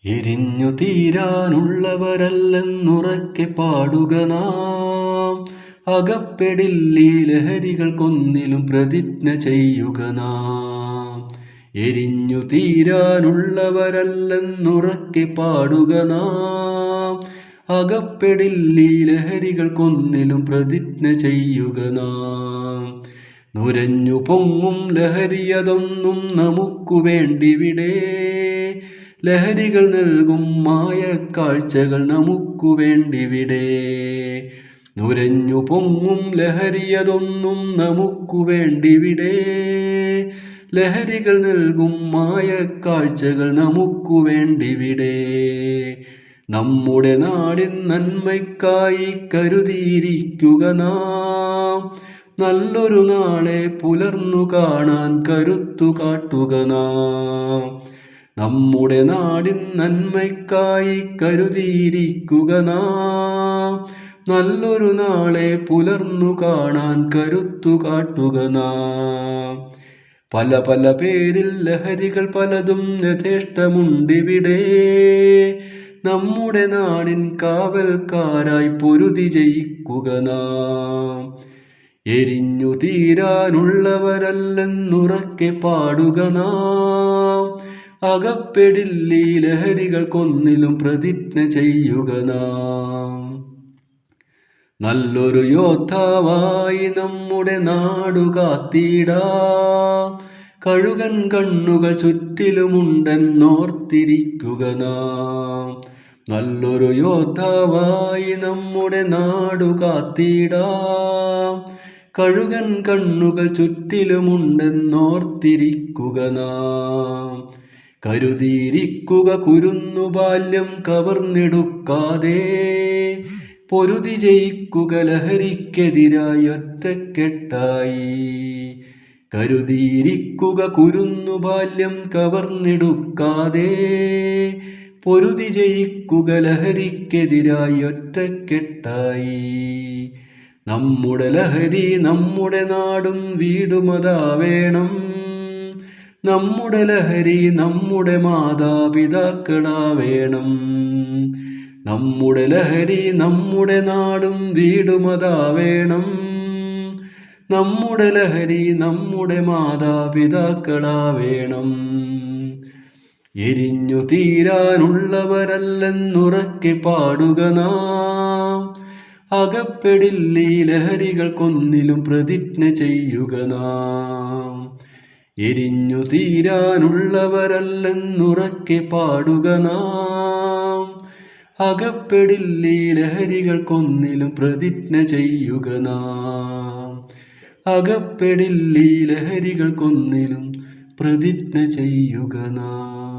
എരിഞ്ഞു തീരാനുള്ളവരല്ലെന്നുറക്കെ പാടുക നാം. അകപ്പെടില്ലീ ലഹരികൾക്കൊന്നിലും പ്രതിജ്ഞ ചെയ്യുക നാം. എരിഞ്ഞു തീരാനുള്ളവരല്ലെന്നുറക്കെ പാടുക നാം. അകപ്പെടില്ലീ ലഹരികൾക്കൊന്നിലും പ്രതിജ്ഞ ചെയ്യുക നാം. നുരഞ്ഞു പൊങ്ങും ലഹരിയതൊന്നും നമുക്കു വേണ്ടിവിടെ. ലഹരികൾ നൽകും മായക്കാഴ്ചകൾ നമുക്കു വേണ്ടിവിടെ. നുരഞ്ഞു പൊങ്ങും ലഹരിയതൊന്നും നമുക്കു വേണ്ടിവിടെ. ലഹരികൾ നൽകും മായക്കാഴ്ചകൾ നമുക്കു വേണ്ടിവിടെ. നമ്മുടെ നാടിൻ നന്മയ്ക്കായി കരുതിയിരിക്കുക നാം. നല്ലൊരു നാളെ പുലർന്നു കാണാൻ കരുത്തു കാട്ടുക നാം. നമ്മുടെ നാടിൻ നന്മയ്ക്കായി കരുതിയിരിക്കുക നാം. നല്ലൊരു നാളെ പുലർന്നു കാണാൻ കരുത്തു കാട്ടുക നാം. പല പല പേരിൽ ലഹരികൾ പലതും യഥേഷ്ടമുണ്ടിവിടെ. നമ്മുടെ നാടിൻ കാവൽക്കാരായി പൊരുതി ജയിക്കുക നാം. എരിഞ്ഞു തീരാനുള്ളവരല്ലെന്നുറക്കെ പാടുക നാം. അകപ്പെടില്ലീ ലഹരികൾക്കൊന്നിലും പ്രതിജ്ഞ ചെയ്യുക നാം. നല്ലൊരു യോദ്ധാവായി നമ്മുടെ നാടു കാത്തിടാം. കഴുകൻ കണ്ണുകൾ ചുറ്റിലുമുണ്ടെന്നോർത്തിരിക്കുക നാം. നല്ലൊരു യോദ്ധാവായി നമ്മുടെ നാടു കാത്തിടാം. കഴുകൻ കണ്ണുകൾ ചുറ്റിലുമുണ്ടെന്നോർത്തിരിക്കുക നാം. കരുതിയിരിക്കുക കുരുന്നു ബാല്യം കവർന്നെടുക്കാതെ. പൊരുതി ജയിക്കുക ലഹരിക്കെതിരായി ഒറ്റക്കെട്ടായി. കരുതിയിരിക്കുക കുരുന്നു ബാല്യം കവർന്നെടുക്കാതെ. പൊരുതി ജയിക്കുക ലഹരിക്കെതിരായി ഒറ്റക്കെട്ടായി. നമ്മുടെ ലഹരി നമ്മുടെ നാടും വീടുമതാവേണം. നമ്മുടെ ലഹരി നമ്മുടെ മാതാപിതാക്കളാവേണം. നമ്മുടെ ലഹരി നമ്മുടെ നാടും വീടുമതാവേണം. നമ്മുടെ ലഹരി നമ്മുടെ മാതാപിതാക്കളാവേണം. എരിഞ്ഞു തീരാനുള്ളവരല്ലെന്നുറക്കെ പാടുക നാം. അകപ്പെടില്ലീ ലഹരികൾക്കൊന്നിലും പ്രതിജ്ഞ ചെയ്യുക നാം. എരിഞ്ഞു തീരാനുള്ളവരല്ലെന്നുറക്കെ പാടുക നാം. അകപ്പെടില്ലീ ലഹരികൾക്കൊന്നിലും പ്രതിജ്ഞ ചെയ്യുക നാം. അകപ്പെടില്ലീ ലഹരികൾക്കൊന്നിലും പ്രതിജ്ഞ ചെയ്യുക നാം.